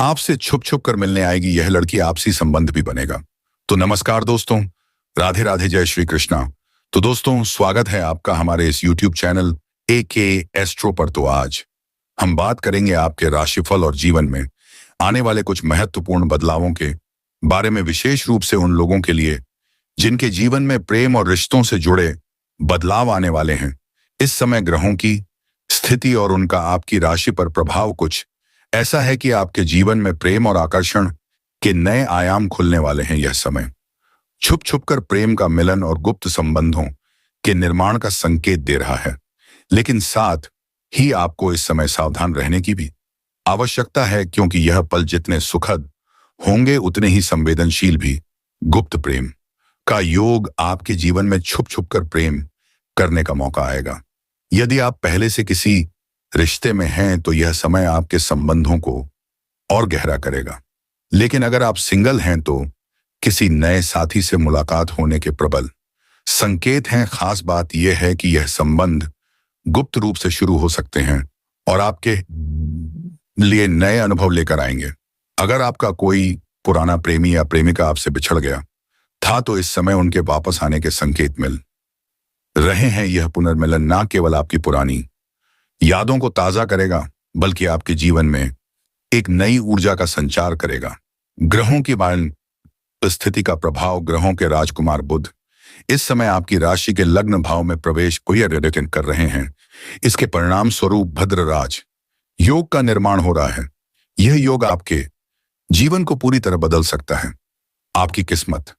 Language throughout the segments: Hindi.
आपसे छुप छुप कर मिलने आएगी यह लड़की, आपसी संबंध भी बनेगा। तो नमस्कार दोस्तों, राधे राधे, जय श्री कृष्णा। तो दोस्तों, स्वागत है आपका हमारे इस YouTube चैनल AK एस्ट्रो पर। तो आज हम बात करेंगे आपके राशिफल और जीवन में आने वाले कुछ महत्वपूर्ण बदलावों के बारे में, विशेष रूप से उन लोगों के लिए जिनके जीवन में प्रेम और रिश्तों से जुड़े बदलाव आने वाले हैं। इस समय ग्रहों की स्थिति और उनका आपकी राशि पर प्रभाव कुछ ऐसा है कि आपके जीवन में प्रेम और आकर्षण के नए आयाम खुलने वाले हैं। यह समय छुप छुप कर प्रेम का मिलन और गुप्त संबंधों के निर्माण का संकेत दे रहा है, लेकिन साथ ही आपको इस समय सावधान रहने की भी आवश्यकता है, क्योंकि यह पल जितने सुखद होंगे उतने ही संवेदनशील भी। गुप्त प्रेम का योग, आपके जीवन में छुप छुप कर प्रेम करने का मौका आएगा। यदि आप पहले से किसी रिश्ते में हैं तो यह समय आपके संबंधों को और गहरा करेगा, लेकिन अगर आप सिंगल हैं तो किसी नए साथी से मुलाकात होने के प्रबल संकेत हैं। खास बात यह है कि यह संबंध गुप्त रूप से शुरू हो सकते हैं और आपके लिए नए अनुभव लेकर आएंगे। अगर आपका कोई पुराना प्रेमी या प्रेमिका आपसे बिछड़ गया था तो इस समय उनके वापस आने के संकेत मिल रहे हैं। यह पुनर्मिलन न केवल आपकी पुरानी यादों को ताजा करेगा, बल्कि आपके जीवन में एक नई ऊर्जा का संचार करेगा। ग्रहों की स्थिति का प्रभाव, ग्रहों के राजकुमार बुध इस समय आपकी राशि के लग्न भाव में प्रवेश कर रहे हैं। इसके परिणाम स्वरूप भद्रराज योग का निर्माण हो रहा है। यह योग आपके जीवन को पूरी तरह बदल सकता है। आपकी किस्मत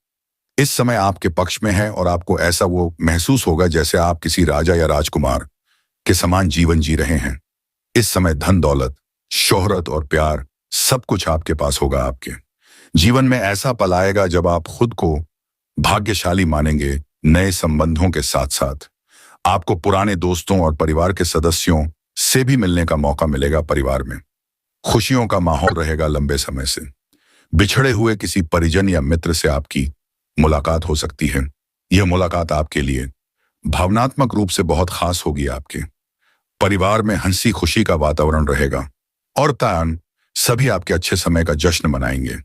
इस समय आपके पक्ष में है और आपको ऐसा वो महसूस होगा जैसे आप किसी राजा या राजकुमार के समान जीवन जी रहे हैं। इस समय धन दौलत, शोहरत और प्यार सब कुछ आपके पास होगा। आपके जीवन में ऐसा पल आएगा जब आप खुद को भाग्यशाली मानेंगे। नए संबंधों के साथ साथ आपको पुराने दोस्तों और परिवार के सदस्यों से भी मिलने का मौका मिलेगा। परिवार में खुशियों का माहौल रहेगा। लंबे समय से बिछड़े हुए किसी परिजन या मित्र से आपकी मुलाकात हो सकती है। यह मुलाकात आपके लिए भावनात्मक रूप से बहुत खास होगी। आपके परिवार में हंसी खुशी का वातावरण रहेगा और तान सभी आपके अच्छे समय का जश्न मनाएंगे।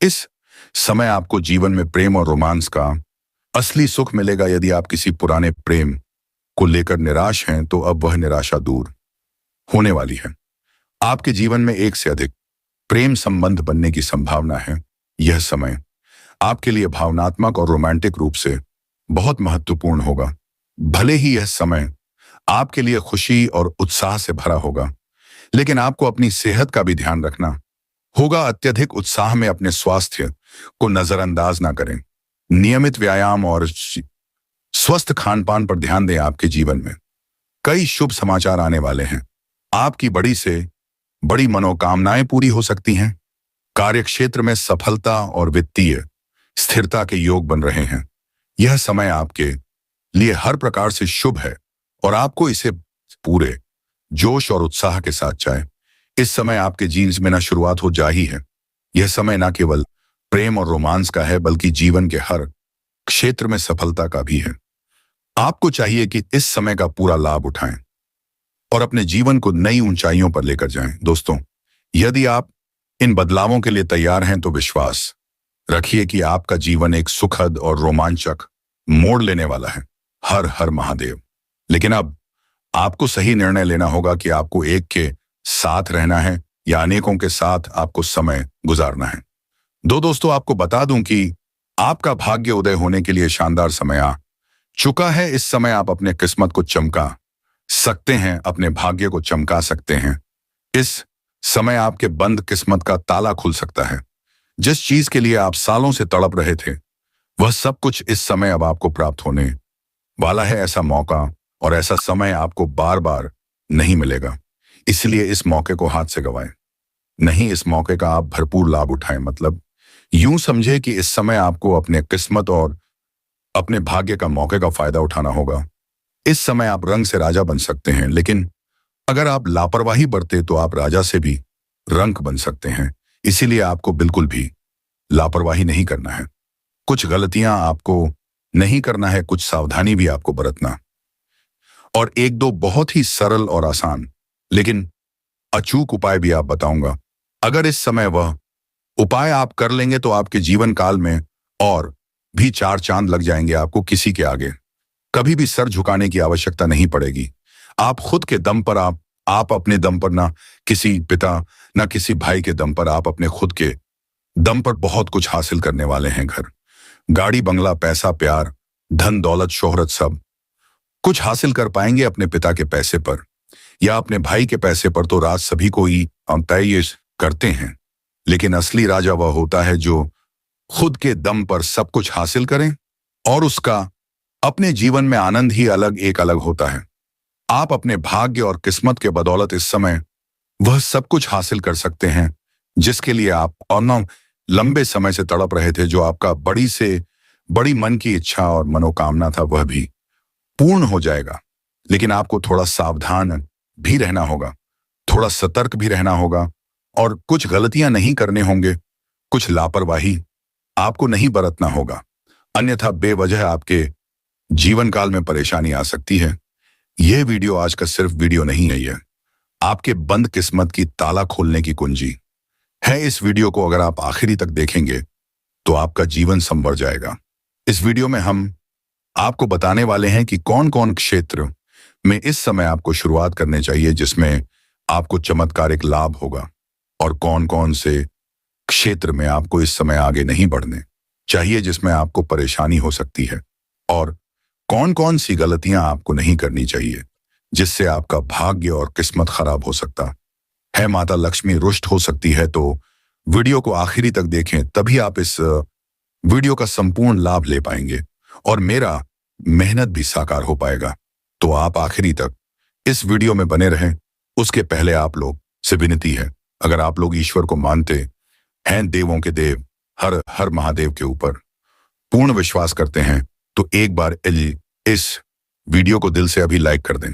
इस समय आपको जीवन में प्रेम और रोमांस का असली सुख मिलेगा। यदि आप किसी पुराने प्रेम को लेकर निराश हैं तो अब वह निराशा दूर होने वाली है। आपके जीवन में एक से अधिक प्रेम संबंध बनने की संभावना है। यह समय आपके लिए भावनात्मक और रोमांटिक रूप से बहुत महत्वपूर्ण होगा। भले ही यह समय आपके लिए खुशी और उत्साह से भरा होगा, लेकिन आपको अपनी सेहत का भी ध्यान रखना होगा। अत्यधिक उत्साह में अपने स्वास्थ्य को नजरअंदाज ना करें। नियमित व्यायाम और स्वस्थ खान पान पर ध्यान दें। आपके जीवन में कई शुभ समाचार आने वाले हैं। आपकी बड़ी से बड़ी मनोकामनाएं पूरी हो सकती हैं। कार्यक्षेत्र में सफलता और वित्तीय स्थिरता के योग बन रहे हैं। यह समय आपके लिए हर प्रकार से शुभ है और आपको इसे पूरे जोश और उत्साह के साथ चाहे। इस समय आपके जीवन में ना शुरुआत हो जा ही है। यह समय ना केवल प्रेम और रोमांस का है, बल्कि जीवन के हर क्षेत्र में सफलता का भी है। आपको चाहिए कि इस समय का पूरा लाभ उठाएं और अपने जीवन को नई ऊंचाइयों पर लेकर जाएं। दोस्तों, यदि आप इन बदलावों के लिए तैयार हैं तो विश्वास रखिए कि आपका जीवन एक सुखद और रोमांचक मोड़ लेने वाला है। हर हर महादेव। लेकिन अब आपको सही निर्णय लेना होगा कि आपको एक के साथ रहना है या अनेकों के साथ आपको समय गुजारना है। दोस्तों, आपको बता दूं कि आपका भाग्य उदय होने के लिए शानदार समय आ चुका है। इस समय आप अपने किस्मत को चमका सकते हैं, अपने भाग्य को चमका सकते हैं। इस समय आपके बंद किस्मत का ताला खुल सकता है। जिस चीज के लिए आप सालों से तड़प रहे थे, वह सब कुछ इस समय अब आपको प्राप्त होने वाला है। ऐसा मौका और ऐसा समय आपको बार बार नहीं मिलेगा, इसलिए इस मौके को हाथ से गंवाएं नहीं। इस मौके का आप भरपूर लाभ उठाएं। मतलब यूं समझे कि इस समय आपको अपने किस्मत और अपने भाग्य का मौके का फायदा उठाना होगा। इस समय आप रंग से राजा बन सकते हैं, लेकिन अगर आप लापरवाही बरते तो आप राजा से भी रंक बन सकते हैं। इसीलिए आपको बिल्कुल भी लापरवाही नहीं करना है। कुछ गलतियां आपको नहीं करना है, कुछ सावधानी भी आपको बरतना, और एक दो बहुत ही सरल और आसान लेकिन अचूक उपाय भी आप बताऊंगा। अगर इस समय वह उपाय आप कर लेंगे तो आपके जीवन काल में और भी चार चांद लग जाएंगे। आपको किसी के आगे कभी भी सर झुकाने की आवश्यकता नहीं पड़ेगी। आप खुद के दम पर आप अपने दम पर, ना किसी पिता ना किसी भाई के दम पर, आप अपने खुद के दम पर बहुत कुछ हासिल करने वाले हैं। घर, गाड़ी, बंगला, पैसा, प्यार, धन, दौलत, शोहरत, सब कुछ हासिल कर पाएंगे अपने पिता के पैसे पर या अपने भाई के पैसे पर। तो राज सभी को ही तय ये करते हैं, लेकिन असली राजा वह होता है जो खुद के दम पर सब कुछ हासिल करे और उसका अपने जीवन में आनंद ही एक अलग होता है। आप अपने भाग्य और किस्मत के बदौलत इस समय वह सब कुछ हासिल कर सकते हैं जिसके लिए आप और लंबे समय से तड़प रहे थे। जो आपका बड़ी से बड़ी मन की इच्छा और मनोकामना था वह भी पूर्ण हो जाएगा। लेकिन आपको थोड़ा सावधान भी रहना होगा, थोड़ा सतर्क भी रहना होगा और कुछ गलतियां नहीं करने होंगे, कुछ लापरवाही आपको नहीं बरतना होगा, अन्यथा बेवजह आपके जीवन काल में परेशानी आ सकती है। यह वीडियो आज का सिर्फ वीडियो नहीं है, यह आपके बंद किस्मत की ताला खोलने की कुंजी है। इस वीडियो को अगर आप आखिरी तक देखेंगे तो आपका जीवन संवर जाएगा। इस वीडियो में हम आपको बताने वाले हैं कि कौन कौन क्षेत्र में इस समय आपको शुरुआत करने चाहिए जिसमें आपको चमत्कारिक लाभ होगा और कौन कौन से क्षेत्र में आपको इस समय आगे नहीं बढ़ने चाहिए जिसमें आपको परेशानी हो सकती है, और कौन कौन सी गलतियां आपको नहीं करनी चाहिए जिससे आपका भाग्य और किस्मत खराब हो सकता है, माता लक्ष्मी रुष्ट हो सकती है। तो वीडियो को आखिरी तक देखें, तभी आप इस वीडियो का संपूर्ण लाभ ले पाएंगे और मेरा मेहनत भी साकार हो पाएगा। तो आप आखिरी तक इस वीडियो में बने रहें। उसके पहले आप लोग से विनती है, अगर आप लोग ईश्वर को मानते हैं, देवों के देव हर हर महादेव के ऊपर पूर्ण विश्वास करते हैं, तो एक बार इस वीडियो को दिल से अभी लाइक कर दें।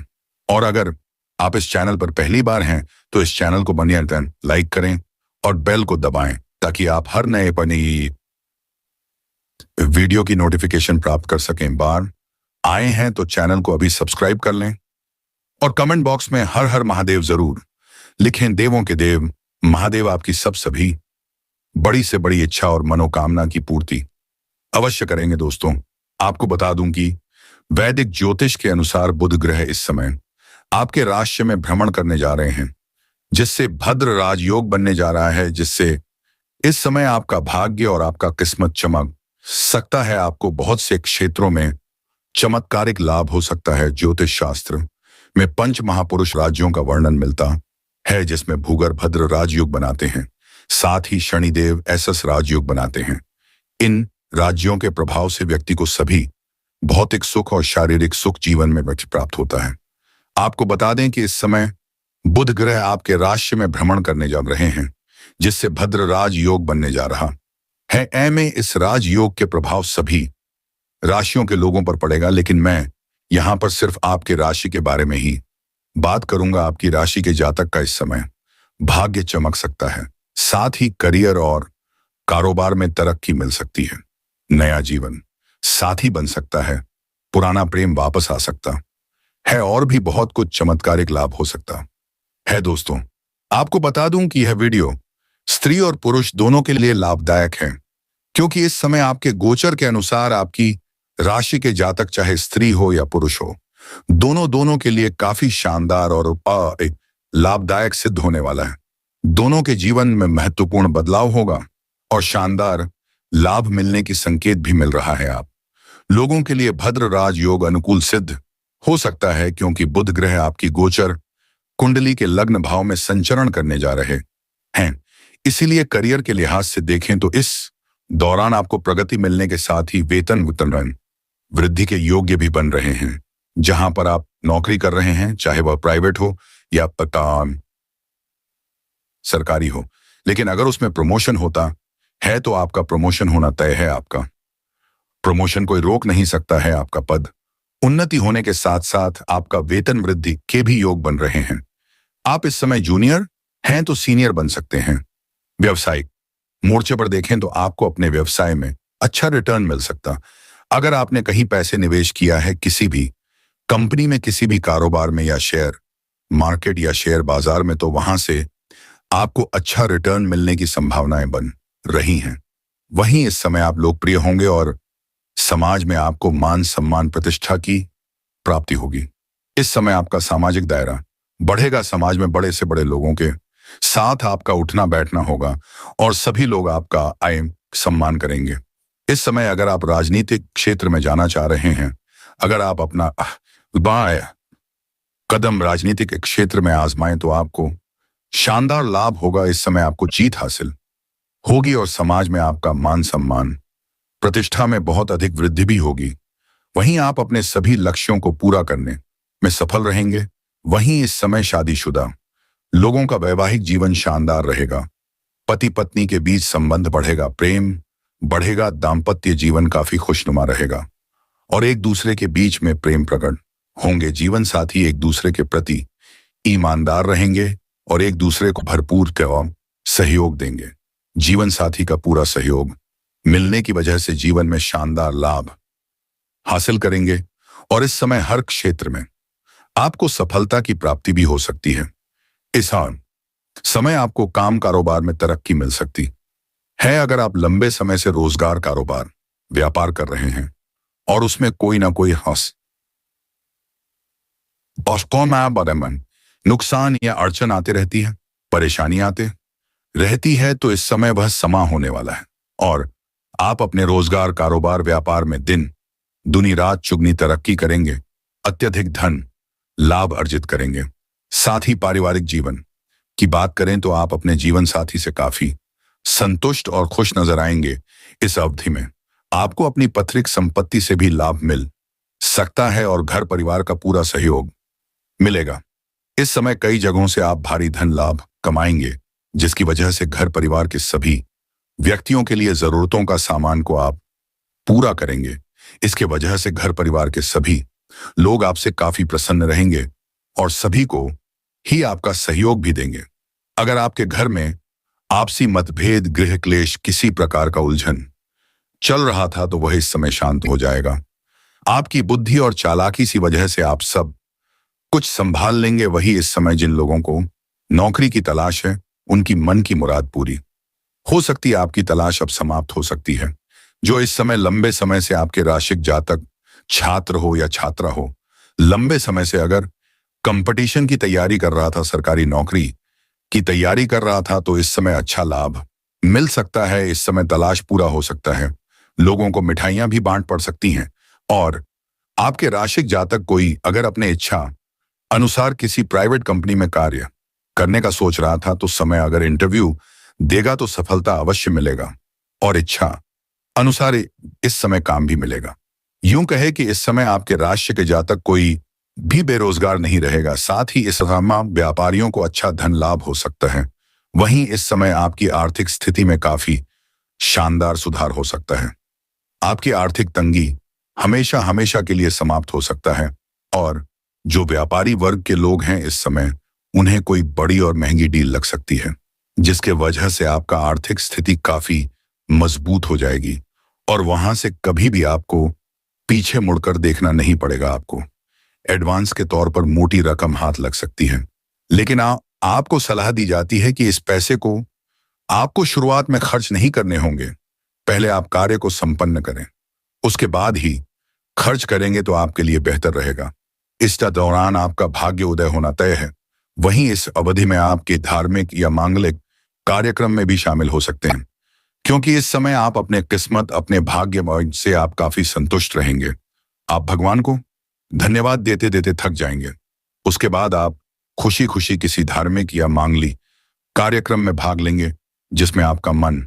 और अगर आप इस चैनल पर पहली बार हैं तो इस चैनल को बनिए लाइक करें और बेल को दबाएं ताकि आप हर नए बनी वीडियो की नोटिफिकेशन प्राप्त कर सकें। बार आए हैं तो चैनल को अभी सब्सक्राइब कर लें और कमेंट बॉक्स में हर हर महादेव जरूर लिखें। देवों के देव महादेव आपकी सभी बड़ी से बड़ी इच्छा और मनोकामना की पूर्ति अवश्य करेंगे। दोस्तों, आपको बता दूं कि वैदिक ज्योतिष के अनुसार बुध ग्रह इस समय आपके राशि में भ्रमण करने जा रहे हैं, जिससे भद्र राजयोग बनने जा रहा है, जिससे इस समय आपका भाग्य और आपका किस्मत चमक सकता है। आपको बहुत से क्षेत्रों में चमत्कारिक लाभ हो सकता है। ज्योतिष शास्त्र में पंच महापुरुष राज्यों का वर्णन मिलता है, जिसमें भूगर्भ भद्र राजयोग बनाते हैं, साथ ही शनिदेव एसस राजयोग बनाते हैं। इन राज्यों के प्रभाव से व्यक्ति को सभी भौतिक सुख और शारीरिक सुख जीवन में प्राप्त होता है। आपको बता दें कि इस समय बुध ग्रह आपके राशि में भ्रमण करने जा रहे हैं, जिससे भद्र राज योग बनने जा रहा है। में इस राज योग के प्रभाव सभी राशियों के लोगों पर पड़ेगा, लेकिन मैं यहां पर सिर्फ आपके राशि के बारे में ही बात करूंगा। आपकी राशि के जातक का इस समय भाग्य चमक सकता है, साथ ही करियर और कारोबार में तरक्की मिल सकती है, नया जीवन साथी बन सकता है, पुराना प्रेम वापस आ सकता है और भी बहुत कुछ चमत्कारिक लाभ हो सकता है। दोस्तों, आपको बता दूं कि यह वीडियो स्त्री और पुरुष दोनों के लिए लाभदायक है, क्योंकि इस समय आपके गोचर के अनुसार आपकी राशि के जातक, चाहे स्त्री हो या पुरुष हो, दोनों के लिए काफी शानदार और लाभदायक सिद्ध होने वाला है। दोनों के जीवन में महत्वपूर्ण बदलाव होगा और शानदार लाभ मिलने की संकेत भी मिल रहा है। आप लोगों के लिए भद्र राज योग अनुकूल सिद्ध हो सकता है, क्योंकि बुध ग्रह आपकी गोचर कुंडली के लग्न भाव में संचरण करने जा रहे हैं। इसीलिए करियर के लिहाज से देखें तो इस दौरान आपको प्रगति मिलने के साथ ही वेतन वृद्धि के योग्य भी बन रहे हैं। जहां पर आप नौकरी कर रहे हैं, चाहे वह प्राइवेट हो या सरकारी हो, लेकिन अगर उसमें प्रमोशन होता है तो आपका प्रमोशन होना तय है। आपका प्रमोशन कोई रोक नहीं सकता है। आपका पद उन्नति होने के साथ साथ आपका वेतन वृद्धि के भी योग बन रहे हैं। आप इस समय जूनियर हैं तो सीनियर बन सकते हैं। व्यवसायिक मोर्चे पर देखें तो आपको अपने व्यवसाय में अच्छा रिटर्न मिल सकता। अगर आपने कहीं पैसे निवेश किया है, किसी भी कंपनी में, किसी भी कारोबार में या शेयर मार्केट या शेयर बाजार में, तो वहां से आपको अच्छा रिटर्न मिलने की संभावनाएं बन रही हैं। वहीं इस समय आप लोकप्रिय होंगे और समाज में आपको मान सम्मान प्रतिष्ठा की प्राप्ति होगी। इस समय आपका सामाजिक दायरा बढ़ेगा। समाज में बड़े से बड़े लोगों के साथ आपका उठना बैठना होगा और सभी लोग आपका आय सम्मान करेंगे। इस समय अगर आप राजनीतिक क्षेत्र में जाना चाह रहे हैं, अगर आप अपना बाएं कदम राजनीतिक क्षेत्र में आजमाएं तो आपको शानदार लाभ होगा। इस समय आपको जीत हासिल होगी और समाज में आपका मान सम्मान प्रतिष्ठा में बहुत अधिक वृद्धि भी होगी। वहीं आप अपने सभी लक्ष्यों को पूरा करने में सफल रहेंगे। वहीं इस समय शादीशुदा लोगों का वैवाहिक जीवन शानदार रहेगा। पति पत्नी के बीच संबंध बढ़ेगा, प्रेम बढ़ेगा, दाम्पत्य जीवन काफी खुशनुमा रहेगा और एक दूसरे के बीच में प्रेम प्रकट होंगे। जीवन साथी एक दूसरे के प्रति ईमानदार रहेंगे और एक दूसरे को भरपूर सहयोग देंगे। जीवन साथी का पूरा सहयोग मिलने की वजह से जीवन में शानदार लाभ हासिल करेंगे और इस समय हर क्षेत्र में आपको सफलता की प्राप्ति भी हो सकती है। इस समय आपको काम कारोबार में तरक्की मिल सकती है। अगर आप लंबे समय से रोजगार कारोबार व्यापार कर रहे हैं और उसमें कोई ना कोई नुकसान या अड़चन आते रहती है, परेशानी आते रहती है, तो इस समय वह समा होने वाला है और आप अपने रोजगार कारोबार व्यापार में दिन दुनी रात चुगनी तरक्की करेंगे, अत्यधिक धन लाभ अर्जित करेंगे। साथ ही पारिवारिक जीवन की बात करें तो आप अपने जीवन साथी से काफी संतुष्ट और खुश नजर आएंगे। इस अवधि में आपको अपनी पैतृक संपत्ति से भी लाभ मिल सकता है और घर परिवार का पूरा सहयोग मिलेगा। इस समय कई जगहों से आप भारी धन लाभ कमाएंगे, जिसकी वजह से घर परिवार के सभी व्यक्तियों के लिए जरूरतों का सामान को आप पूरा करेंगे। इसके वजह से घर परिवार के सभी लोग आपसे काफी प्रसन्न रहेंगे और सभी को ही आपका सहयोग भी देंगे। अगर आपके घर में आपसी मतभेद, गृह क्लेश, किसी प्रकार का उलझन चल रहा था तो वह इस समय शांत हो जाएगा। आपकी बुद्धि और चालाकी सी वजह से आप सब कुछ संभाल लेंगे। वही इस समय जिन लोगों को नौकरी की तलाश है, उनकी मन की मुराद पूरी हो सकती है। आपकी तलाश अब समाप्त हो सकती है। जो इस समय लंबे समय से आपके राशिक जातक छात्र हो या छात्रा हो, लंबे समय से अगर कंपटीशन की तैयारी कर रहा था, सरकारी नौकरी की तैयारी कर रहा था, तो इस समय अच्छा लाभ मिल सकता है। इस समय तलाश पूरा हो सकता है। लोगों को मिठाइयां भी बांट पड़ सकती हैं और आपके राशिक जातक कोई अगर अपने इच्छा अनुसार किसी प्राइवेट कंपनी में कार्य करने का सोच रहा था, तो समय अगर इंटरव्यू देगा तो सफलता अवश्य मिलेगा और इच्छा अनुसार इस समय काम भी मिलेगा। यूं कहे कि इस समय आपके राशि के जातक कोई भी बेरोजगार नहीं रहेगा। साथ ही इस समय व्यापारियों को अच्छा धन लाभ हो सकता है। वहीं इस समय आपकी आर्थिक स्थिति में काफी शानदार सुधार हो सकता है। आपकी आर्थिक तंगी हमेशा हमेशा के लिए समाप्त हो सकता है और जो व्यापारी वर्ग के लोग हैं, इस समय उन्हें कोई बड़ी और महंगी डील लग सकती है, जिसके वजह से आपका आर्थिक स्थिति काफी मजबूत हो जाएगी और वहां से कभी भी आपको पीछे मुड़कर देखना नहीं पड़ेगा। आपको एडवांस के तौर पर मोटी रकम हाथ लग सकती है, लेकिन आपको सलाह दी जाती है कि इस पैसे को आपको शुरुआत में खर्च नहीं करने होंगे। पहले आप कार्य को संपन्न करें, उसके बाद ही खर्च करेंगे तो आपके लिए बेहतर रहेगा। इस दौरान आपका भाग्य उदय होना तय है। वहीं इस अवधि में आपके धार्मिक या मांगलिक कार्यक्रम में भी शामिल हो सकते हैं, क्योंकि इस समय आप अपने किस्मत, अपने भाग्य से आप काफी संतुष्ट रहेंगे। आप भगवान को धन्यवाद देते देते थक जाएंगे। उसके बाद आप खुशी खुशी किसी धार्मिक या मांगलिक कार्यक्रम में भाग लेंगे, जिसमें आपका मन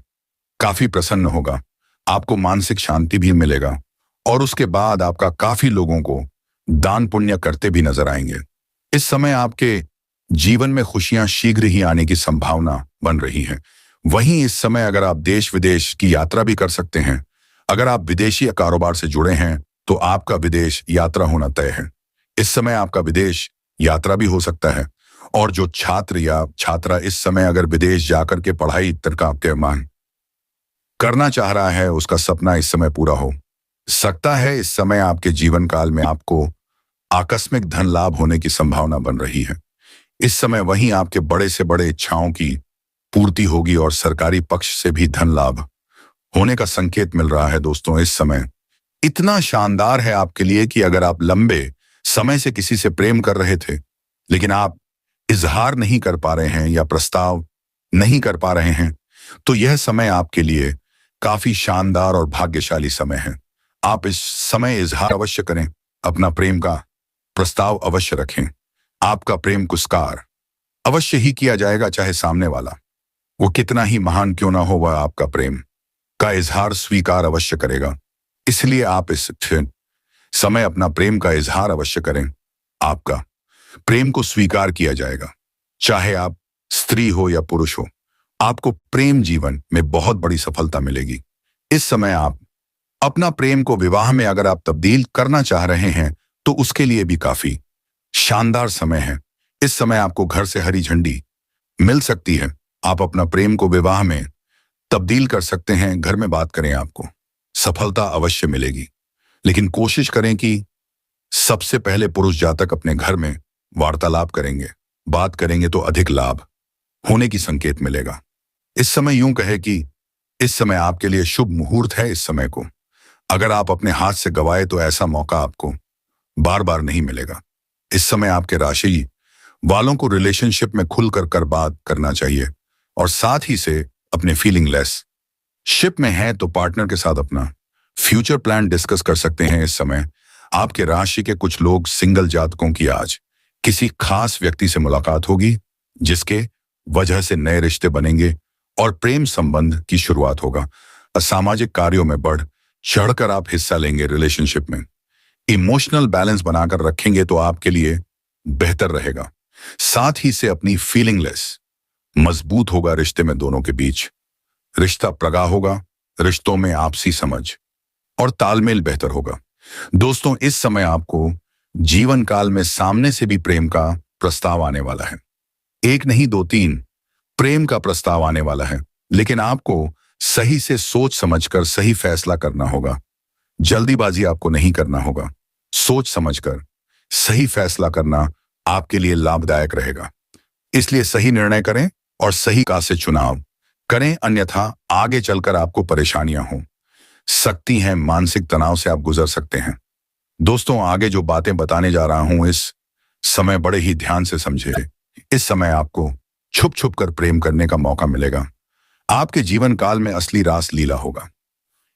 काफी प्रसन्न होगा। आपको मानसिक शांति भी मिलेगा और उसके बाद आपका काफी लोगों को दान पुण्य करते भी नजर आएंगे। इस समय आपके जीवन में खुशियां शीघ्र ही आने की संभावना बन रही है। वहीं इस समय अगर आप देश विदेश की यात्रा भी कर सकते हैं। अगर आप विदेशी कारोबार से जुड़े हैं तो आपका विदेश यात्रा होना तय है। इस समय आपका विदेश यात्रा भी हो सकता है और जो छात्र या छात्रा इस समय अगर विदेश जाकर के पढ़ाई के मान करना चाह रहा है, उसका सपना इस समय पूरा हो सकता है। इस समय आपके जीवन काल में आपको आकस्मिक धन लाभ होने की संभावना बन रही है। इस समय वहीं आपके बड़े से बड़े इच्छाओं की पूर्ति होगी और सरकारी पक्ष से भी धन लाभ होने का संकेत मिल रहा है। दोस्तों, इस समय इतना शानदार है आपके लिए कि अगर आप लंबे समय से किसी से प्रेम कर रहे थे लेकिन आप इजहार नहीं कर पा रहे हैं या प्रस्ताव नहीं कर पा रहे हैं, तो यह समय आपके लिए काफी शानदार और भाग्यशाली समय है। आप इस समय इजहार अवश्य करें, अपना प्रेम का प्रस्ताव अवश्य रखें। आपका प्रेम पुरस्कार अवश्य ही किया जाएगा, चाहे सामने वाला वो कितना ही महान क्यों ना हो, वह आपका प्रेम का इजहार स्वीकार अवश्य करेगा। इसलिए आप इस समय अपना प्रेम का इजहार अवश्य करें। आपका प्रेम को स्वीकार किया जाएगा, चाहे आप स्त्री हो या पुरुष हो। आपको प्रेम जीवन में बहुत बड़ी सफलता मिलेगी। इस समय आप अपना प्रेम को विवाह में अगर आप तब्दील करना चाह रहे हैं तो उसके लिए भी काफी शानदार समय है। इस समय आपको घर से हरी झंडी मिल सकती है। आप अपना प्रेम को विवाह में तब्दील कर सकते हैं। घर में बात करें, आपको सफलता अवश्य मिलेगी, लेकिन कोशिश करें कि सबसे पहले पुरुष जातक अपने घर में वार्तालाप करेंगे, बात करेंगे तो अधिक लाभ होने की संकेत मिलेगा। इस समय यूं कहे कि इस समय आपके लिए शुभ मुहूर्त है। इस समय को अगर आप अपने हाथ से गवाए तो ऐसा मौका आपको बार बार नहीं मिलेगा। इस समय आपके राशि वालों को रिलेशनशिप में खुलकर बात करना चाहिए और साथ ही से अपने फीलिंगलेस शिप में है तो पार्टनर के साथ अपना फ्यूचर प्लान डिस्कस कर सकते हैं। इस समय आपके राशि के कुछ लोग सिंगल जातकों की आज किसी खास व्यक्ति से मुलाकात होगी, जिसके वजह से नए रिश्ते बनेंगे और प्रेम संबंध की शुरुआत होगा। असामाजिक कार्यों में बढ़ चढ़कर आप हिस्सा लेंगे। रिलेशनशिप में इमोशनल बैलेंस बनाकर रखेंगे तो आपके लिए बेहतर रहेगा। साथ ही से अपनी फीलिंगलेस मजबूत होगा। रिश्ते में दोनों के बीच रिश्ता प्रगाढ़ होगा। रिश्तों में आपसी समझ और तालमेल बेहतर होगा। दोस्तों, इस समय आपको जीवन काल में सामने से भी प्रेम का प्रस्ताव आने वाला है। एक नहीं, दो, तीन प्रेम का प्रस्ताव आने वाला है, लेकिन आपको सही से सोच समझकर सही फैसला करना होगा। जल्दीबाजी आपको नहीं करना होगा। सोच समझकर सही फैसला करना आपके लिए लाभदायक रहेगा। इसलिए सही निर्णय करें और सही का से चुनाव करें, अन्यथा आगे चलकर आपको परेशानियां हो सकती हैं। मानसिक तनाव से आप गुजर सकते हैं। दोस्तों, आगे जो बातें बताने जा रहा हूं इस समय बड़े ही ध्यान से समझे। इस समय आपको छुप छुप कर प्रेम करने का मौका मिलेगा। आपके जीवन काल में असली रास लीला होगा।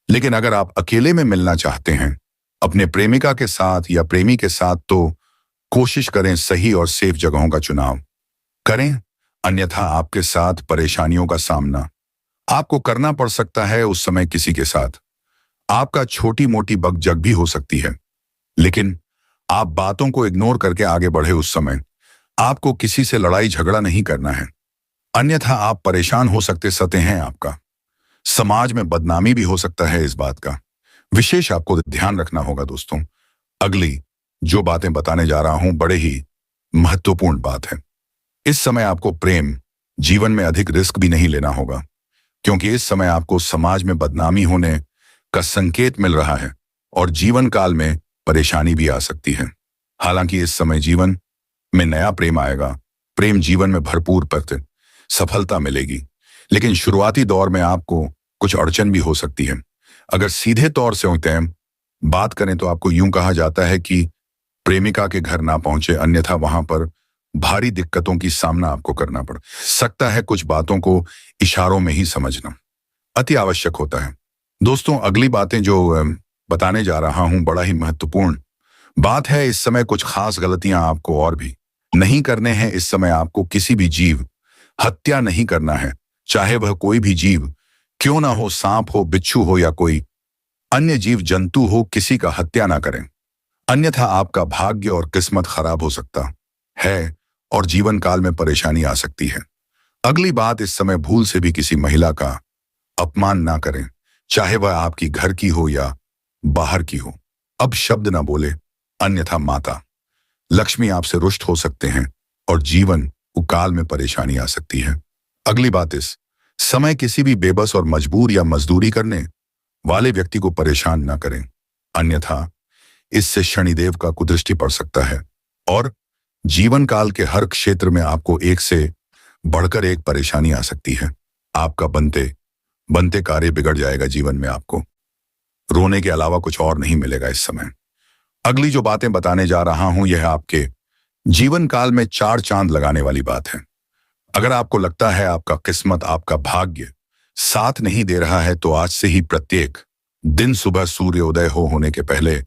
लेकिन अगर आप अकेले में मिलना चाहते हैं अपने प्रेमिका के साथ या प्रेमी के साथ, तो कोशिश करें सही और सेफ जगहों का चुनाव करें, अन्यथा आपके साथ परेशानियों का सामना आपको करना पड़ सकता है। उस समय किसी के साथ आपका छोटी मोटी बकझक भी हो सकती है, लेकिन आप बातों को इग्नोर करके आगे बढ़े। उस समय आपको किसी से लड़ाई झगड़ा नहीं करना है, अन्यथा आप परेशान हो सकते हैं। आपका समाज में बदनामी भी हो सकता है। इस बात का विशेष आपको ध्यान रखना होगा। दोस्तों, अगली जो बातें बताने जा रहा हूं बड़े ही महत्वपूर्ण बात है। इस समय आपको प्रेम जीवन में अधिक रिस्क भी नहीं लेना होगा, क्योंकि इस समय आपको समाज में बदनामी होने का संकेत मिल रहा है और जीवन काल में परेशानी भी आ सकती है। हालांकि इस समय जीवन में नया प्रेम आएगा। प्रेम जीवन में भरपूर सफलता मिलेगी, लेकिन शुरुआती दौर में आपको कुछ अड़चन भी हो सकती है। अगर सीधे तौर से बात करें तो आपको यूं कहा जाता है कि प्रेमिका के घर ना पहुंचे, अन्यथा वहां पर भारी दिक्कतों की सामना आपको करना पड़ सकता है। कुछ बातों को इशारों में ही समझना अति आवश्यक होता है। दोस्तों, अगली बातें जो बताने जा रहा हूं बड़ा ही महत्वपूर्ण बात है। इस समय कुछ खास गलतियां आपको और भी नहीं करने हैं। इस समय आपको किसी भी जीव हत्या नहीं करना है, चाहे वह कोई भी जीव क्यों ना हो, सांप हो, बिच्छू हो या कोई अन्य जीव जंतु हो, किसी का हत्या ना करें, अन्यथा आपका भाग्य और किस्मत खराब हो सकता है और जीवन काल में परेशानी आ सकती है। अगली बात, इस समय भूल से भी किसी महिला का अपमान ना करें, चाहे वह आपकी घर की हो या बाहर की हो। अब शब्द ना बोले, अन्यथा माता लक्ष्मी आपसे रुष्ट हो सकते हैं और जीवन काल में परेशानी आ सकती है। अगली बात, इस समय किसी भी बेबस और मजबूर या मजदूरी करने वाले व्यक्ति को परेशान ना करें, अन्यथा इससे शनिदेव का कुदृष्टि पड़ सकता है और जीवन काल के हर क्षेत्र में आपको एक से बढ़कर एक परेशानी आ सकती है। आपका बनते बनते कार्य बिगड़ जाएगा। जीवन में आपको रोने के अलावा कुछ और नहीं मिलेगा इस समय। अगली जो बातें बताने जा रहा हूं यह आपके जीवन काल में 4 चांद लगाने वाली बात है। अगर आपको लगता है आपका किस्मत, आपका भाग्य साथ नहीं दे रहा है, तो आज से ही प्रत्येक दिन सुबह सूर्योदय होने के पहले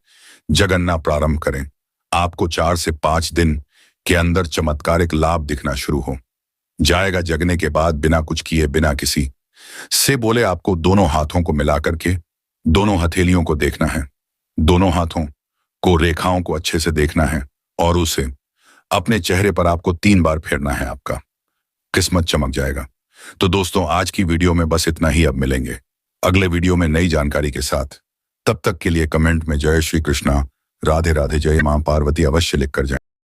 जगन्ना प्रारंभ करें। आपको 4 से 5 दिन के अंदर चमत्कारिक लाभ दिखना शुरू हो जाएगा। जगने के बाद बिना कुछ किए, बिना किसी से बोले, आपको दोनों हाथों को मिला करके दोनों हथेलियों को देखना है। दोनों हाथों को, रेखाओं को अच्छे से देखना है और उसे अपने चेहरे पर आपको 3 बार फेरना है। आपका किस्मत चमक जाएगा। तो दोस्तों, आज की वीडियो में बस इतना ही। अब मिलेंगे अगले वीडियो में नई जानकारी के साथ। तब तक के लिए कमेंट में जय श्री कृष्णा, राधे राधे, जय मां पार्वती अवश्य लिख कर जाएं।